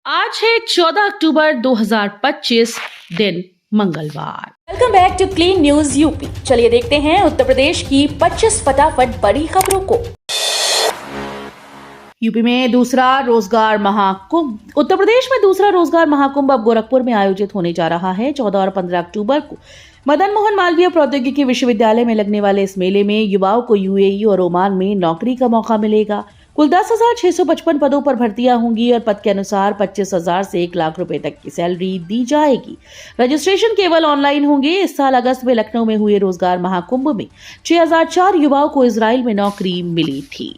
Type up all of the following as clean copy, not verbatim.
आज है 14 अक्टूबर 2025 दिन मंगलवार। Welcome back to clean news UP. चलिए देखते हैं उत्तर प्रदेश की 25 फटाफट बड़ी खबरों को। यूपी में दूसरा रोजगार महाकुंभ। उत्तर प्रदेश में दूसरा रोजगार महाकुंभ अब गोरखपुर में आयोजित होने जा रहा है। 14 और 15 अक्टूबर को मदन मोहन मालवीय प्रौद्योगिकी विश्वविद्यालय में लगने वाले इस मेले में युवाओं को यूएई और ओमान में नौकरी का मौका मिलेगा। कुल 10,655 पदों पर भर्तियां होंगी और पद के अनुसार 25,000 से 1 लाख रुपए तक की सैलरी दी जाएगी। रजिस्ट्रेशन केवल ऑनलाइन होंगे। इस साल अगस्त में लखनऊ में हुए रोजगार महाकुंभ में 6,004 युवाओं को इजराइल में नौकरी मिली थी।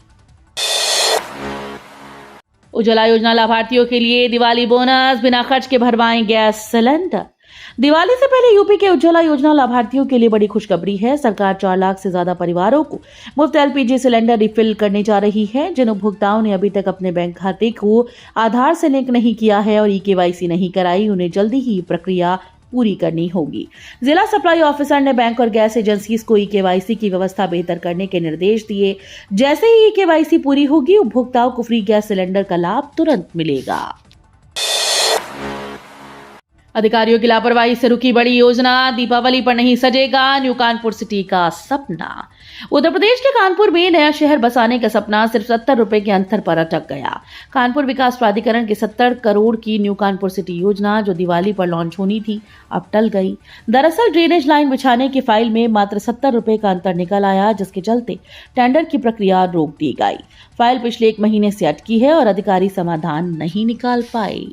उज्ज्वला योजना लाभार्थियों के लिए दिवाली बोनस, बिना खर्च के भरवाएं गैस सिलेंडर। दिवाली से पहले यूपी के उज्ज्वला योजना लाभार्थियों के लिए बड़ी खुशखबरी है। सरकार 4 लाख से ज्यादा परिवारों को मुफ्त एलपीजी सिलेंडर रिफिल करने जा रही है। जिन उपभोक्ताओं ने अभी तक अपने बैंक खाते को आधार से लिंक नहीं किया है और ईकेवाईसी नहीं कराई, उन्हें जल्दी ही प्रक्रिया पूरी करनी होगी। जिला सप्लाई ऑफिसर ने बैंक और गैस एजेंसीज को ईकेवाईसी की व्यवस्था बेहतर करने के निर्देश दिए। जैसे ही ईकेवाईसी पूरी होगी, उपभोक्ताओं को फ्री गैस सिलेंडर का लाभ तुरंत मिलेगा। अधिकारियों की लापरवाही से रुकी बड़ी योजना, दीपावली पर नहीं सजेगा न्यू कानपुर सिटी का सपना। उत्तर प्रदेश के कानपुर में नया शहर बसाने का सपना सिर्फ 70 रुपए के अंतर पर अटक गया। कानपुर विकास प्राधिकरण की 70 करोड़ की न्यू कानपुर सिटी योजना जो दिवाली पर लॉन्च होनी थी, अब टल गई। दरअसल ड्रेनेज लाइन बिछाने की फाइल में मात्र 70 रुपए का अंतर निकल आया, जिसके चलते टेंडर की प्रक्रिया रोक दी गई। फाइल पिछले 1 महीने से अटकी है और अधिकारी समाधान नहीं निकाल पाए।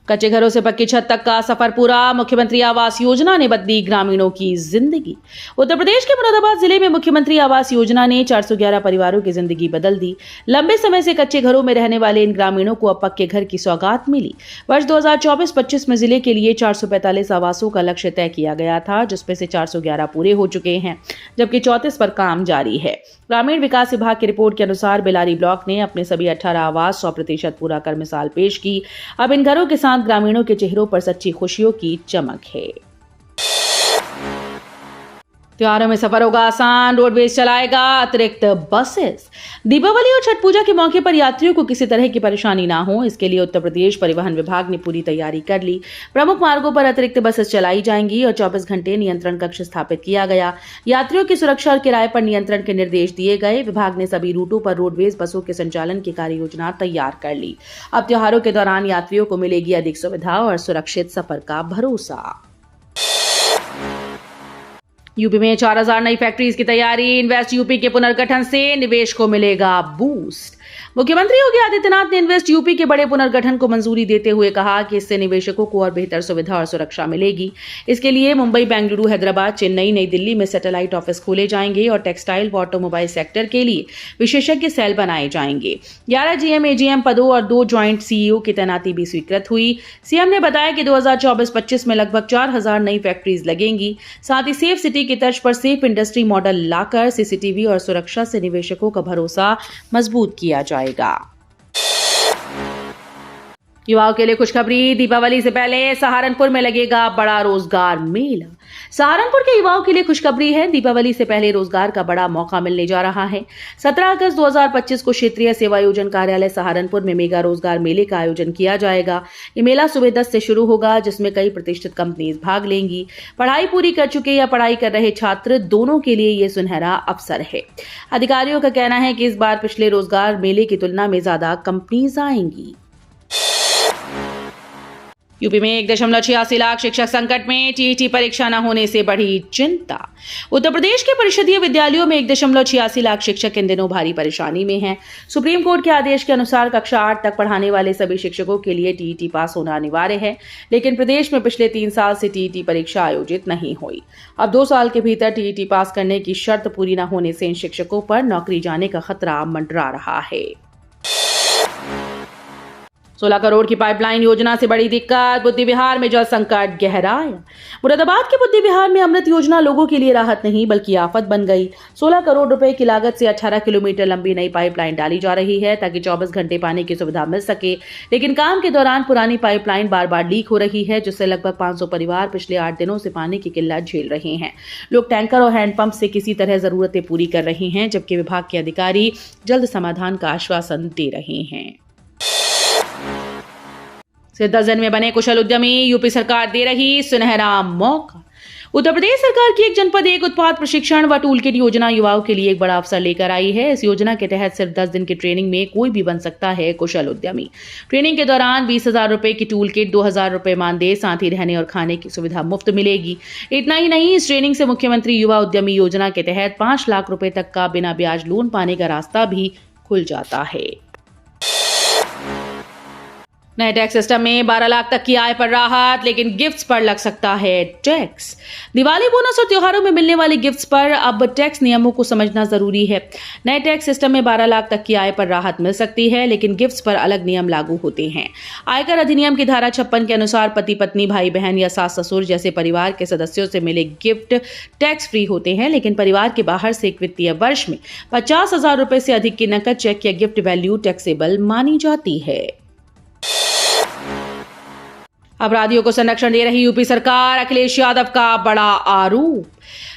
कच्चे घरों से पक्की छत तक का सफर पूरा, मुख्यमंत्री आवास योजना ने बदली ग्रामीणों की जिंदगी। उत्तर प्रदेश के मुरादाबाद जिले में मुख्यमंत्री आवास योजना ने 411 परिवारों की जिंदगी बदल दी। लंबे समय से कच्चे घरों में रहने वाले इन ग्रामीणों को अब पक्के घर की सौगात मिली। वर्ष 2024-25 में जिले के लिए 445 आवासों का लक्ष्य तय किया गया था, जिसमें से 411 पूरे हो चुके हैं, जबकि 34 पर काम जारी है। ग्रामीण विकास विभाग की रिपोर्ट के अनुसार बेलारी ब्लॉक ने अपने सभी 18 आवास 100% पूरा कर मिसाल पेश की। अब इन घरों के साथ ग्रामीणों के चेहरों पर सच्ची खुशियों की चमक है। त्योहारों में सफर होगा आसान, रोडवेज चलाएगा अतिरिक्त बसेस। दीपावली और छठ पूजा के मौके पर यात्रियों को किसी तरह की परेशानी ना हो, इसके लिए उत्तर प्रदेश परिवहन विभाग ने पूरी तैयारी कर ली। प्रमुख मार्गों पर अतिरिक्त बसेस चलाई जाएंगी और 24 घंटे नियंत्रण कक्ष स्थापित किया गया। यात्रियों की सुरक्षा और किराए पर नियंत्रण के निर्देश दिए गए। विभाग ने सभी रूटों पर रोडवेज बसों के संचालन की कार्य योजना तैयार कर ली। अब त्योहारों के दौरान यात्रियों को मिलेगी अधिक सुविधा और सुरक्षित सफर का भरोसा। यूपी में 4,000 नई फैक्ट्रीज की तैयारी, इन्वेस्ट यूपी के पुनर्गठन से निवेश को मिलेगा बूस्ट। मुख्यमंत्री योगी आदित्यनाथ ने इन्वेस्ट यूपी के बड़े पुनर्गठन को मंजूरी देते हुए कहा कि इससे निवेशकों को और बेहतर सुविधा और सुरक्षा मिलेगी। इसके लिए मुंबई, बेंगलुरु, हैदराबाद, चेन्नई, नई दिल्ली में सैटेलाइट ऑफिस खोले जाएंगे और टेक्सटाइल व ऑटोमोबाइल सेक्टर के लिए विशेषज्ञ सेल बनाए जाएंगे। 11 जीएम, एजीएम पदों और 2 ज्वाइंट सीईओ की तैनाती भी स्वीकृत हुई। सीएम ने बताया कि 2024-25 में लगभग 4,000 नई फैक्ट्रीज लगेंगी। साथ ही सेफ सिटी की तर्ज पर सेफ इंडस्ट्री मॉडल लाकर सीसीटीवी और सुरक्षा से निवेशकों का भरोसा मजबूत किया जाएगा। युवाओं के लिए खुशखबरी, दीपावली से पहले सहारनपुर में लगेगा बड़ा रोजगार मेला। सहारनपुर के युवाओं के लिए खुशखबरी है। दीपावली से पहले रोजगार का बड़ा मौका मिलने जा रहा है। 17 अगस्त 2025 को क्षेत्रीय सेवायोजन कार्यालय सहारनपुर में मेगा रोजगार मेले का आयोजन किया जाएगा। ये मेला सुबह 10 से शुरू होगा, जिसमें कई प्रतिष्ठित कंपनीज भाग लेंगी। पढ़ाई पूरी कर चुके या पढ़ाई कर रहे छात्र दोनों के लिए ये सुनहरा अवसर है। अधिकारियों का कहना है कि इस बार पिछले रोजगार मेले की तुलना में ज्यादा कंपनीज आएंगी। यूपी में 1.86 लाख शिक्षक संकट में, टीईटी परीक्षा न होने से बढ़ी चिंता। उत्तर प्रदेश के परिषदीय विद्यालयों में 1.86 लाख शिक्षक इन दिनों भारी परेशानी में हैं। सुप्रीम कोर्ट के आदेश के अनुसार कक्षा 8 तक पढ़ाने वाले सभी शिक्षकों के लिए टीईटी पास होना अनिवार्य है, लेकिन प्रदेश में पिछले 3 साल से टीईटी परीक्षा आयोजित नहीं हुई। अब 2 साल के भीतर टीईटी पास करने की शर्त पूरी न होने से इन शिक्षकों पर नौकरी जाने का खतरा मंडरा रहा है। 16 करोड़ की पाइपलाइन योजना से बड़ी दिक्कत, बुद्धि विहार में जल संकट गहराया। मुरादाबाद के बुद्धि विहार में अमृत योजना लोगों के लिए राहत नहीं बल्कि आफत बन गई। 16 करोड़ रुपए की लागत से 18 किलोमीटर लंबी नई पाइपलाइन डाली जा रही है ताकि 24 घंटे पानी की सुविधा मिल सके, लेकिन काम के दौरान पुरानी पाइपलाइन बार बार लीक हो रही है, जिससे लगभग 500 परिवार पिछले 8 दिनों से पानी की किल्लत झेल रहे हैं। लोग टैंकर और हैंडपंप से किसी तरह जरूरतें पूरी कर रहे हैं, जबकि विभाग के अधिकारी जल्द समाधान का आश्वासन दे रहे हैं। सिर्फ 10 दिन में बने कुशल उद्यमी, यूपी सरकार दे रही सुनहरा मौका। उत्तर प्रदेश सरकार की एक जनपद एक उत्पाद प्रशिक्षण व टूल किट योजना युवाओं के लिए एक बड़ा अवसर लेकर आई है। इस योजना के तहत सिर्फ 10 दिन की ट्रेनिंग में कोई भी बन सकता है कुशल उद्यमी। ट्रेनिंग के दौरान 20,000 रुपए की टूल किट, 2,000 रुपए मानदेय, साथ ही रहने और खाने की सुविधा मुफ्त मिलेगी। इतना ही नहीं, इस ट्रेनिंग से मुख्यमंत्री युवा उद्यमी योजना के तहत 5 लाख रुपए तक का बिना ब्याज लोन पाने का रास्ता भी खुल जाता है। नए टैक्स सिस्टम में 12 लाख तक की आय पर राहत, लेकिन गिफ्ट्स पर लग सकता है टैक्स। दिवाली, बोनस और त्योहारों में मिलने वाली गिफ्ट्स पर अब टैक्स नियमों को समझना जरूरी है। नए टैक्स सिस्टम में 12 लाख तक की आय पर राहत मिल सकती है, लेकिन गिफ्ट्स पर अलग नियम लागू होते हैं। आयकर अधिनियम की धारा 56 के अनुसार पति पत्नी, भाई बहन या सास ससुर जैसे परिवार के सदस्यों से मिले गिफ्ट टैक्स फ्री होते हैं, लेकिन परिवार के बाहर से एक वित्तीय वर्ष में 50,000 रुपए से अधिक की नकद, चेक या गिफ्ट वैल्यू टैक्सेबल मानी जाती है। अपराधियों को संरक्षण दे रही यूपी सरकार, अखिलेश यादव का बड़ा आरोप।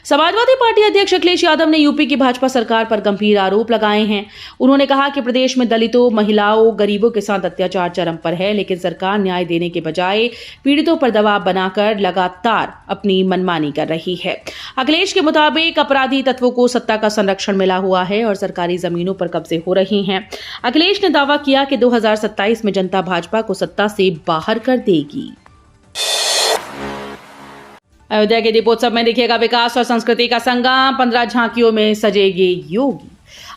समाजवादी पार्टी अध्यक्ष अखिलेश यादव ने यूपी की भाजपा सरकार पर गंभीर आरोप लगाए हैं। उन्होंने कहा कि प्रदेश में दलितों, महिलाओं, गरीबों के साथ अत्याचार चरम पर है, लेकिन सरकार न्याय देने के बजाय पीड़ितों पर दबाव बनाकर लगातार अपनी मनमानी कर रही है। अखिलेश के मुताबिक अपराधी तत्वों को सत्ता का संरक्षण मिला हुआ है और सरकारी जमीनों पर कब्जे हो रहे हैं। अखिलेश ने दावा किया कि 2027 में जनता भाजपा को सत्ता से बाहर कर देगी। अयोध्या के दीपोत्सव में दिखेगा विकास और संस्कृति का संगम, 15 झांकियों में सजेगी योगी।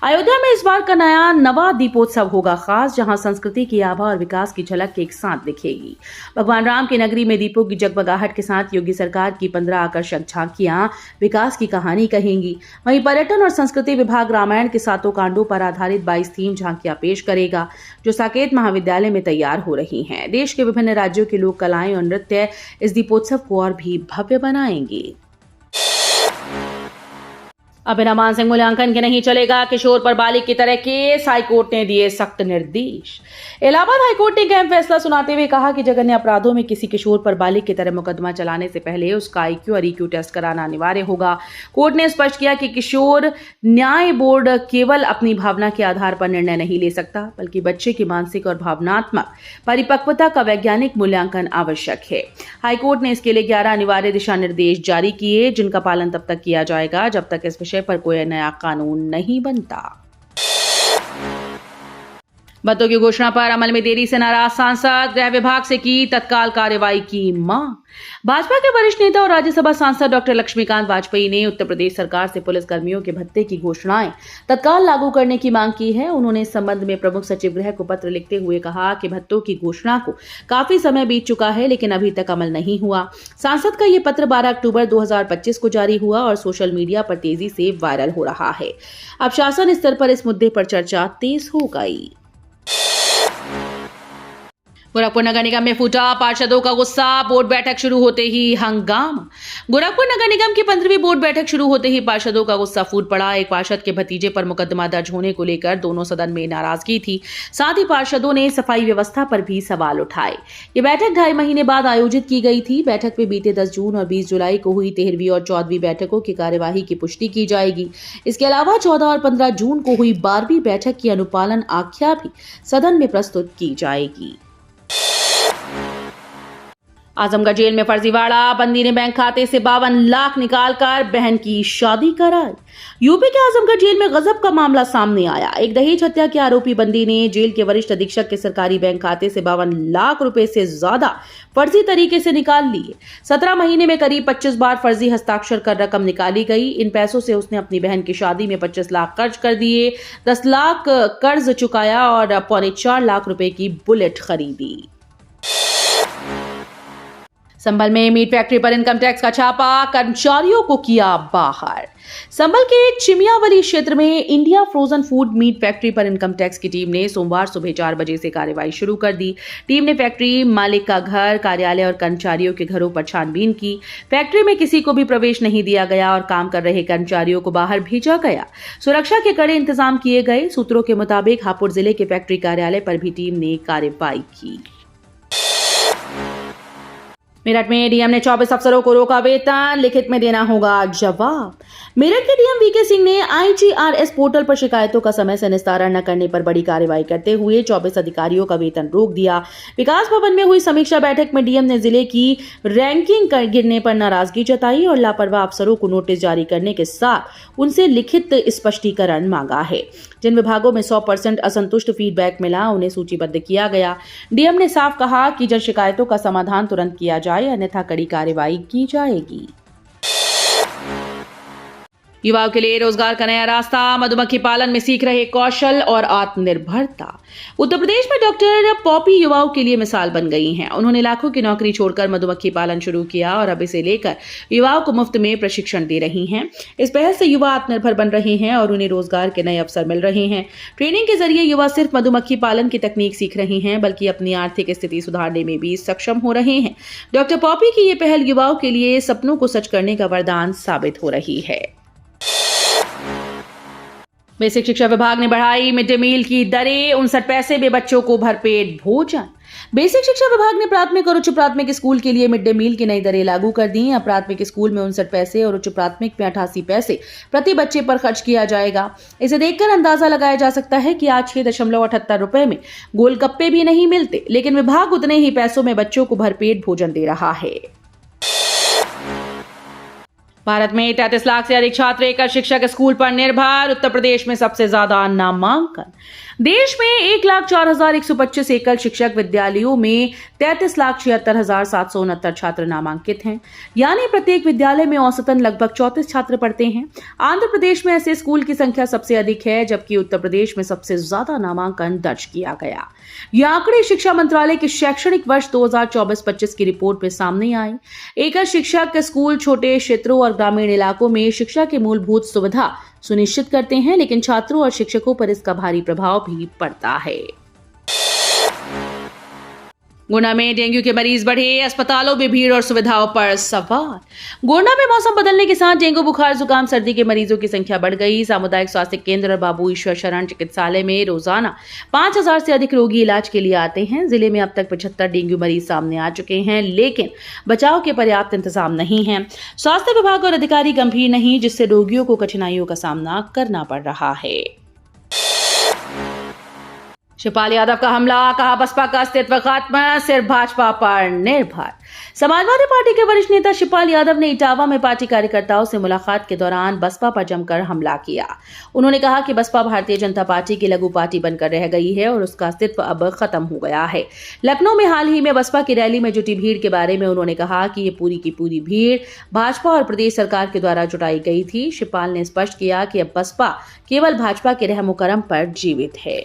अयोध्या में इस बार का नवा दीपोत्सव होगा खास, जहां संस्कृति की आभा और विकास की झलक एक साथ दिखेगी। भगवान राम की नगरी में दीपों की जगमगाहट के साथ योगी सरकार की 15 आकर्षक झांकियां विकास की कहानी कहेंगी। वहीं पर्यटन और संस्कृति विभाग रामायण के 7 कांडों पर आधारित 22 थीम झांकियां पेश करेगा, जो साकेत महाविद्यालय में तैयार हो रही हैं। देश के विभिन्न राज्यों की लोक कलाएं और नृत्य इस दीपोत्सव को और भी भव्य बनाएंगे। अब बिना मानसिक मूल्यांकन के नहीं चलेगा किशोर पर बालिग की तरह केस, हाईकोर्ट ने दिए सख्त निर्देश। इलाहाबाद हाईकोर्ट ने एक अहम फैसला सुनाते हुए कहा कि जघन्य अपराधों में किसी किशोर पर बालिग की तरह मुकदमा चलाने से पहले उसका IQ और EQ टेस्ट कराना अनिवार्य होगा। कोर्ट ने स्पष्ट किया कि किशोर न्याय बोर्ड केवल अपनी भावना के आधार पर निर्णय नहीं ले सकता, बल्कि बच्चे की मानसिक और भावनात्मक परिपक्वता का वैज्ञानिक मूल्यांकन आवश्यक है। हाईकोर्ट ने इसके लिए 11 अनिवार्य दिशा निर्देश जारी किए, जिनका पालन तब तक किया जाएगा जब तक इस विषय पर कोई नया कानून नहीं बनता। भत्तों की घोषणा पर अमल में देरी से नाराज सांसद, गृह विभाग से की तत्काल कार्रवाई की मांग। भाजपा के वरिष्ठ नेता और राज्यसभा सांसद डॉक्टर लक्ष्मीकांत वाजपेयी ने उत्तर प्रदेश सरकार से पुलिस कर्मियों के भत्ते की घोषणाएं तत्काल लागू करने की मांग की है। उन्होंने इस संबंध में प्रमुख सचिव गृह को पत्र लिखते हुए कहा कि भत्तों की घोषणा को काफी समय बीत चुका है, लेकिन अभी तक अमल नहीं हुआ। सांसद का ये पत्र 12 अक्टूबर 2025 को जारी हुआ और सोशल मीडिया पर तेजी से वायरल हो रहा है। अब शासन स्तर पर इस मुद्दे पर चर्चा तेज हो गई। गोरखपुर नगर निगम में फूटा पार्षदों का गुस्सा, बोर्ड बैठक शुरू होते ही हंगामा। गोरखपुर नगर निगम की 15वीं बोर्ड बैठक शुरू होते ही पार्षदों का गुस्सा फूट पड़ा। एक पार्षद के भतीजे पर मुकदमा दर्ज होने को लेकर दोनों सदन में नाराजगी थी। साथ ही पार्षदों ने सफाई व्यवस्था पर भी सवाल उठाए। ये बैठक 2.5 महीने बाद आयोजित की गई थी। बैठक में बीते 10 जून और 20 जुलाई को हुई 13वीं और 14वीं बैठकों की कार्यवाही की पुष्टि की जाएगी। इसके अलावा 14 और 15 जून को हुई 12वीं बैठक की अनुपालन आख्या भी सदन में प्रस्तुत की जाएगी। आजमगढ़ जेल में फर्जीवाड़ा, बंदी ने बैंक खाते से 52 लाख निकालकर बहन की शादी कराई। यूपी के आजमगढ़ जेल में गजब का मामला सामने आया। एक दहेज हत्या के आरोपी बंदी ने जेल के वरिष्ठ अधीक्षक के सरकारी बैंक खाते से 52 लाख रुपए से ज्यादा फर्जी तरीके से निकाल लिए। 17 महीने में करीब 25 बार फर्जी हस्ताक्षर कर रकम निकाली गई। इन पैसों से उसने अपनी बहन की शादी में 25 लाख खर्च कर दिए, 10 लाख कर्ज चुकाया और 4.25 लाख रुपए की बुलेट खरीदी। संभल में मीट फैक्ट्री पर इनकम टैक्स का छापा, कर्मचारियों को किया बाहर। संभल के चिमियावली क्षेत्र में India frozen food meat factory पर इनकम टैक्स की टीम ने सोमवार सुबह 4 बजे से कार्रवाई शुरू कर दी। टीम ने फैक्ट्री मालिक का घर, कार्यालय और कर्मचारियों के घरों पर छानबीन की। फैक्ट्री में किसी को भी प्रवेश नहीं दिया गया और काम कर रहे कर्मचारियों को बाहर भेजा गया। सुरक्षा के कड़े इंतजाम किए गए। सूत्रों के मुताबिक हापुड़ जिले के फैक्ट्री कार्यालय पर भी टीम ने कार्रवाई की। मेरठ में डीएम ने 24 अफसरों को रोका वेतन, लिखित में देना होगा जवाब। मेरठ के डीएम वीके सिंह ने आईजीआरएस पोर्टल पर शिकायतों का समय से निस्तारण न करने पर बड़ी कार्रवाई करते हुए 24 अधिकारियों का वेतन रोक दिया। विकास भवन में हुई समीक्षा बैठक में डीएम ने जिले की रैंकिंग गिरने पर नाराजगी जताई और लापरवाह अफसरों को नोटिस जारी करने के साथ उनसे लिखित स्पष्टीकरण मांगा है। जिन विभागों में 100% असंतुष्ट फीडबैक मिला उन्हें सूचीबद्ध किया गया। डीएम ने साफ कहा कि जन शिकायतों का समाधान तुरंत किया जाए, अन्यथा कड़ी कार्रवाई की जाएगी। युवाओं के लिए रोजगार का नया रास्ता, मधुमक्खी पालन में सीख रहे कौशल और आत्मनिर्भरता। उत्तर प्रदेश में डॉक्टर पॉपी युवाओं के लिए मिसाल बन गई हैं। उन्होंने लाखों की नौकरी छोड़कर मधुमक्खी पालन शुरू किया और अब इसे लेकर युवाओं को मुफ्त में प्रशिक्षण दे रही हैं। इस पहल से युवा आत्मनिर्भर बन रहे हैं और उन्हें रोजगार के नए अवसर मिल रहे हैं। ट्रेनिंग के जरिए युवा सिर्फ मधुमक्खी पालन की तकनीक सीख रहे हैं बल्कि अपनी आर्थिक स्थिति सुधारने में भी सक्षम हो रहे हैं। डॉक्टर पॉपी की ये पहल युवाओं के लिए सपनों को सच करने का वरदान साबित हो रही है। बेसिक शिक्षा विभाग ने बढ़ाई मिड डे मील की दरें, 59 पैसे में बच्चों को भरपेट भोजन। बेसिक शिक्षा विभाग ने प्राथमिक और उच्च प्राथमिक स्कूल के लिए मिड डे मील की नई दरें लागू कर दी। अब प्राथमिक स्कूल में 59 पैसे और उच्च प्राथमिक में 88 पैसे प्रति बच्चे पर खर्च किया जाएगा। इसे देखकर अंदाजा लगाया जा सकता है कि आज 6.78 रुपए में गोलगप्पे भी नहीं मिलते, लेकिन विभाग उतने ही पैसों में बच्चों को भरपेट भोजन दे रहा है। भारत में 33 लाख से अधिक छात्र एकल शिक्षक स्कूल पर निर्भर, उत्तर प्रदेश में सबसे ज्यादा नामांकन। देश में 1,04,125 एकल शिक्षक विद्यालयों में 33,76,769 छात्र नामांकित हैं, यानी प्रत्येक विद्यालय में औसतन लगभग 34 छात्र पढ़ते हैं। आंध्र प्रदेश में ऐसे स्कूल की संख्या सबसे अधिक है, जबकि उत्तर प्रदेश में सबसे ज्यादा नामांकन दर्ज किया गया। ये आंकड़े शिक्षा मंत्रालय के शैक्षणिक वर्ष 2024-25 की रिपोर्ट में सामने आए। एकल शिक्षक स्कूल छोटे क्षेत्रों और ग्रामीण इलाकों में शिक्षा की मूलभूत सुविधा सुनिश्चित करते हैं, लेकिन छात्रों और शिक्षकों पर इसका भारी प्रभाव भी पड़ता है। गोंडा में डेंगू के मरीज बढ़े, अस्पतालों में भीड़ और सुविधाओं पर सवाल। गोंडा में मौसम बदलने के साथ डेंगू, बुखार, जुकाम, सर्दी के मरीजों की संख्या बढ़ गई। सामुदायिक स्वास्थ्य केंद्र और बाबू ईश्वर शरण चिकित्सालय में रोजाना 5,000 से अधिक रोगी इलाज के लिए आते हैं। जिले में अब तक 75 डेंगू मरीज सामने आ चुके हैं, लेकिन बचाव के पर्याप्त इंतजाम नहीं है। स्वास्थ्य विभाग और अधिकारी गंभीर नहीं, जिससे रोगियों को कठिनाइयों का सामना करना पड़ रहा है। शिवपाल यादव का हमला, कहा बसपा का अस्तित्व खत्म, सिर्फ भाजपा पर निर्भर। समाजवादी पार्टी के वरिष्ठ नेता शिवपाल यादव ने इटावा में पार्टी कार्यकर्ताओं से मुलाकात के दौरान बसपा पर जमकर हमला किया। उन्होंने कहा कि बसपा भारतीय जनता पार्टी की लघु पार्टी बनकर रह गई है और उसका अस्तित्व अब खत्म हो गया है। लखनऊ में हाल ही में बसपा की रैली में जुटी भीड़ के बारे में उन्होंने कहा कि ये पूरी की पूरी भीड़ भाजपा और प्रदेश सरकार के द्वारा जुटाई गई थी। शिवपाल ने स्पष्ट किया कि अब बसपा केवल भाजपा के रहमो करम पर जीवित है।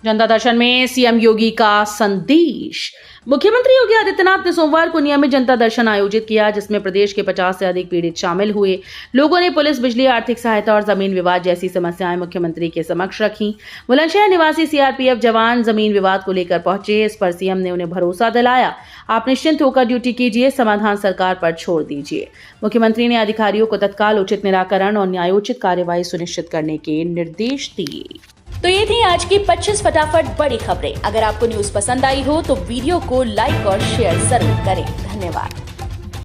जनता दर्शन में सीएम योगी का संदेश। मुख्यमंत्री योगी आदित्यनाथ ने सोमवार को नियमित जनता दर्शन आयोजित किया, जिसमें प्रदेश के 50 से अधिक पीड़ित शामिल हुए। लोगों ने पुलिस, बिजली, आर्थिक सहायता और जमीन विवाद जैसी समस्याएं मुख्यमंत्री के समक्ष रखी। बुलंदशहर निवासी सीआरपीएफ जवान जमीन विवाद को लेकर पहुंचे। इस पर सीएम ने उन्हें भरोसा दिलाया, आप निश्चिंत होकर ड्यूटी कीजिए, समाधान सरकार पर छोड़ दीजिए। मुख्यमंत्री ने अधिकारियों को तत्काल उचित निराकरण और न्यायोचित कार्यवाही सुनिश्चित करने के निर्देश दिए। तो ये थी आज की 25 फटाफट बड़ी खबरें। अगर आपको न्यूज पसंद आई हो तो वीडियो को लाइक और शेयर जरूर करें। धन्यवाद।